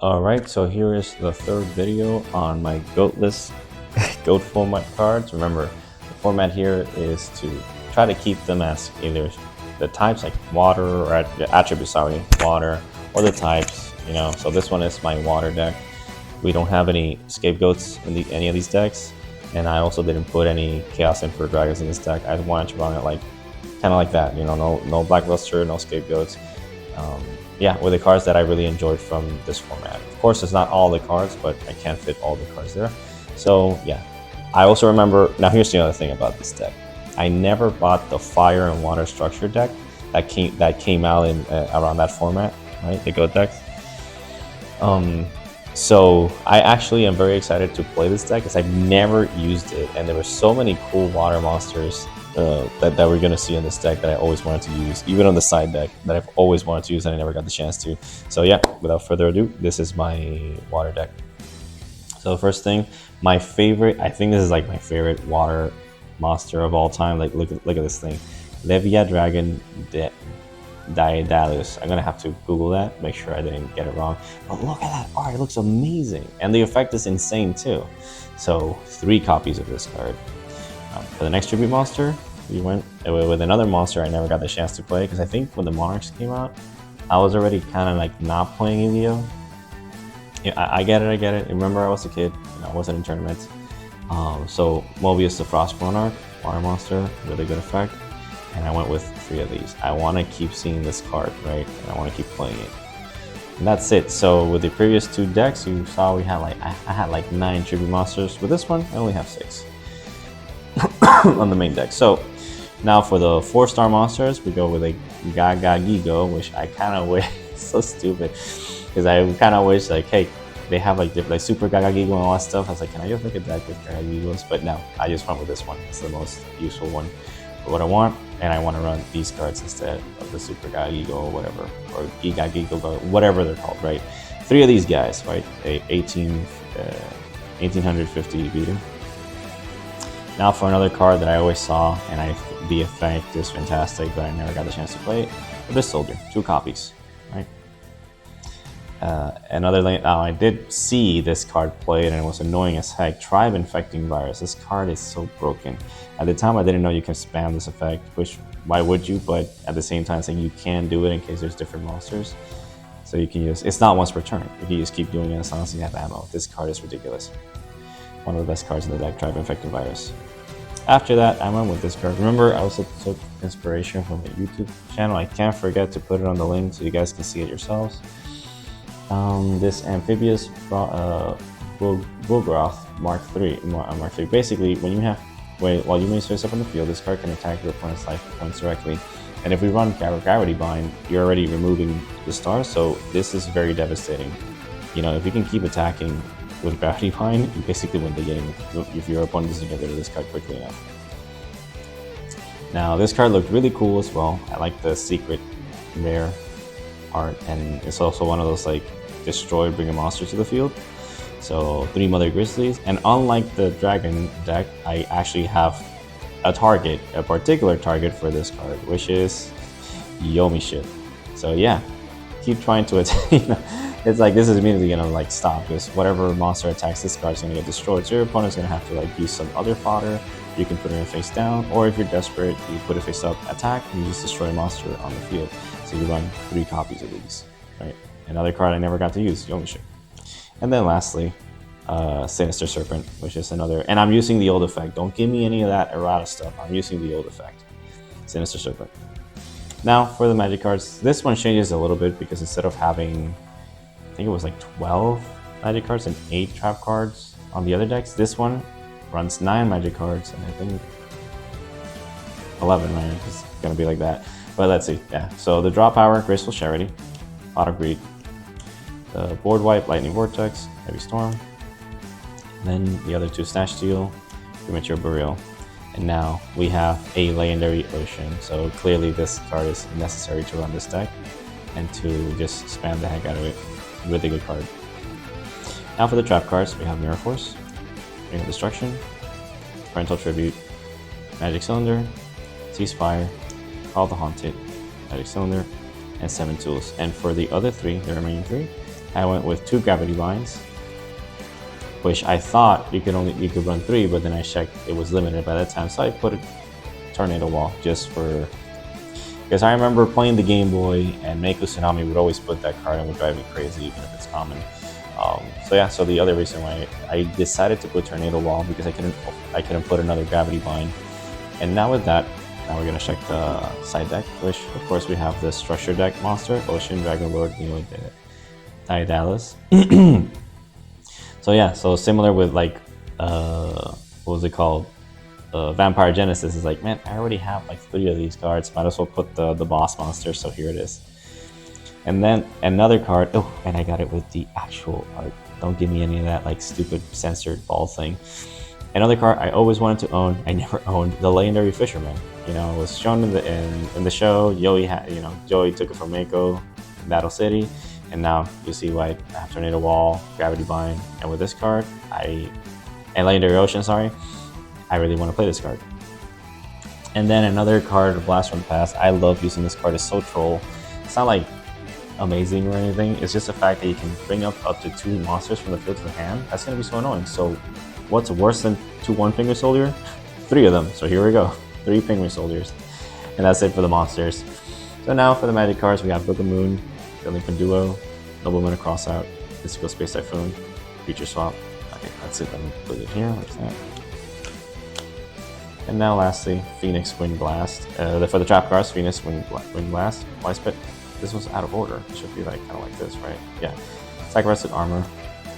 Alright, so here is the third video on my Goatless Goat format cards. Remember, the format here is to try to keep them as either the types like water or the attributes, sorry, water, or the types, So this one is my water deck. We don't have any scapegoats in any of these decks, and I also didn't put any Chaos Emperor Dragons in this deck. I wanted to run it like kind of like that, no Blackluster, no scapegoats. Yeah, with the cards that I really enjoyed from this format. Of course, it's not all the cards, but I can't fit all the cards there. So yeah, I also remember, now here's the other thing about this deck. I never bought the Fire and Water Structure deck that came out in around that format, right? The Goat decks. So I actually am very excited to play this deck because I've never used it, and there were so many cool water monsters that we're going to see in this deck that I always wanted to use, even on the side deck that I've always wanted to use and I never got the chance to. So yeah, without further ado, this is my water deck. So first thing, my favorite, I think this is like my favorite water monster of all time. Like look at this thing, Levia Dragon Daedalus. I'm gonna have to Google that, make sure I didn't get it wrong. But look at that art, it looks amazing, and the effect is insane too. So 3 copies of this card. For the next tribute monster, we went with another monster I never got the chance to play because I think when the Monarchs came out, I was already kind of like not playing EVO. Yeah, I get it. Remember, I was a kid, I wasn't in tournaments. So Mobius the Frost Monarch, water monster, really good effect. And I went with 3 of these. I want to keep seeing this card, right? And I want to keep playing it. And that's it. So with the previous 2 decks, you saw we had I had like 9 tribute monsters. With this one, I only have 6 on the main deck. So now for the 4-star monsters, we go with a Gaga Gigo, which I kind of wish, so stupid, because I kind of wish like, hey, they have like Super Gaga Gigo and all that stuff. I was like, can I just make a deck with Gaga Gigos? But no, I just went with this one. It's the most useful one for what I want, and I want to run these cards instead of the Super Gaga Gigo or whatever, or Giga Gigo, whatever they're called, right? 3 of these guys, right? A 1850 beater. Now for another card that I always saw, and the effect is fantastic, but I never got the chance to play it. This Soldier, 2 copies, right? I did see this card played, and it was annoying as heck. Tribe Infecting Virus. This card is so broken. At the time, I didn't know you can spam this effect, which why would you? But at the same time, saying you can do it in case there's different monsters. So you can use. It's not once per turn. You can just keep doing it as long as you have ammo. This card is ridiculous. One of the best cards in the deck, Tribe Infecting Virus. After that, I went with this card. Remember, I also took inspiration from the YouTube channel. I can't forget to put it on the link so you guys can see it yourselves. This Amphibious Bulgroth Mark III. Basically, while you may face up on the field, this card can attack your opponent's life points directly. And if we run Gravity Bind, you're already removing the stars, so this is very devastating. If you can keep attacking with Gravity Bind, you basically win the game if your opponent doesn't get rid of this card quickly enough. Now, this card looked really cool as well. I like the secret rare art, and it's also one of those like destroy, bring a monster to the field. So 3 Mother Grizzlies, and unlike the Dragon deck, I actually have a particular target for this card, which is Yomi Ship. So yeah, keep trying to attack. It's like this is immediately gonna like stop, because whatever monster attacks this card is gonna get destroyed. So your opponent's gonna have to like use some other fodder. You can put it in face down, or if you're desperate, you put it face up, attack, and you just destroy a monster on the field. So you run 3 copies of these, right? Another card I never got to use, Yomi Ship. And then lastly, Sinister Serpent, which is another, and I'm using the old effect. Don't give me any of that errata stuff. I'm using the old effect, Sinister Serpent. Now for the magic cards, this one changes a little bit because instead of having, I think it was like 12 magic cards and 8 trap cards on the other decks, this one runs 9 magic cards and I think 11, right? It's gonna be like that. But let's see, yeah. So the draw power, Graceful Charity, Pot of Greed, the board wipe, Lightning Vortex, Heavy Storm, and then the other 2, Snatch Steal, Premature Burial, and now we have a Legendary Ocean. So clearly this card is necessary to run this deck and to just spam the heck out of it. Really good card. Now for the trap cards, we have Mirror Force, Ring of Destruction, Parental Tribute, Magic Cylinder, Ceasefire, Call the Haunted, Magic Cylinder, and 7 tools. And for the other 3, the remaining 3, I went with 2 gravity binds, which I thought you could run 3, but then I checked it was limited by that time, so I put a tornado wall just for, because I remember playing the Game Boy and Meiko Tsunami would always put that card and would drive me crazy even if it's common. So yeah, so the other reason why I decided to put tornado wall, because I couldn't put another gravity bind. And now with that, now we're gonna check the side deck, which of course we have the structure deck monster, Ocean, Dragon Lord, Daedalus. So yeah, so similar with like what was it called? Vampire Genesis is like, man, I already have like 3 of these cards. Might as well put the boss monster. So here it is. And then another card. Oh, and I got it with the actual art. Don't give me any of that like stupid censored ball thing. Another card I always wanted to own, I never owned, the Legendary Fisherman. You know, it was shown in the show. Joey took it from Mako, Battle City, and now you see why I have Tornado Wall, Gravity Bind, and with this card, and Legendary Ocean, sorry, I really want to play this card. And then another card, Blast from the Past. I love using this card. It's so troll. It's not like amazing or anything. It's just the fact that you can bring up to 2 monsters from the field to the hand. That's gonna be so annoying. So what's worse than 2 1-finger soldier? 3 of them. So here we go. 3 finger soldiers. And that's it for the monsters. So now for the magic cards, we got Book of Moon, Delinquent Duo, Nobleman Crossout, Mystical Space Typhoon, Future Swap. Okay, that's it. Let me put it here. Where's that? And now lastly, Phoenix Wind Blast. For the trap cards, Phoenix Wind Blast, Wise Pit. This was out of order. It should be like kind of like this, right? Yeah. Sacrifice with Armor,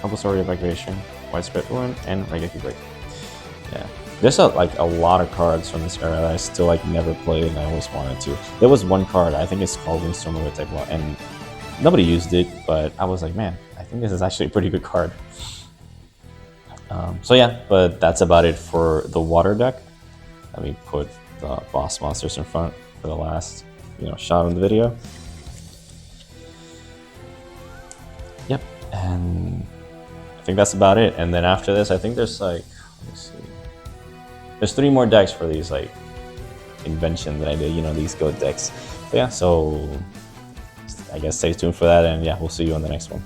Compulsory Evacuation, Widespread Ruin, and Regeki Break. Yeah. There's a lot of cards from this era that I still like never played and I always wanted to. There was one card, I think it's called Windstorm of Type 1, and nobody used it, but I was like, man, I think this is actually a pretty good card. So yeah, but that's about it for the water deck. Let me put the boss monsters in front for the last, shot in the video. Yep, and I think that's about it. And then after this, I think there's like, let me see. There's 3 more decks for these like invention that I did, these goat decks. But yeah, so I guess stay tuned for that, and yeah, we'll see you on the next one.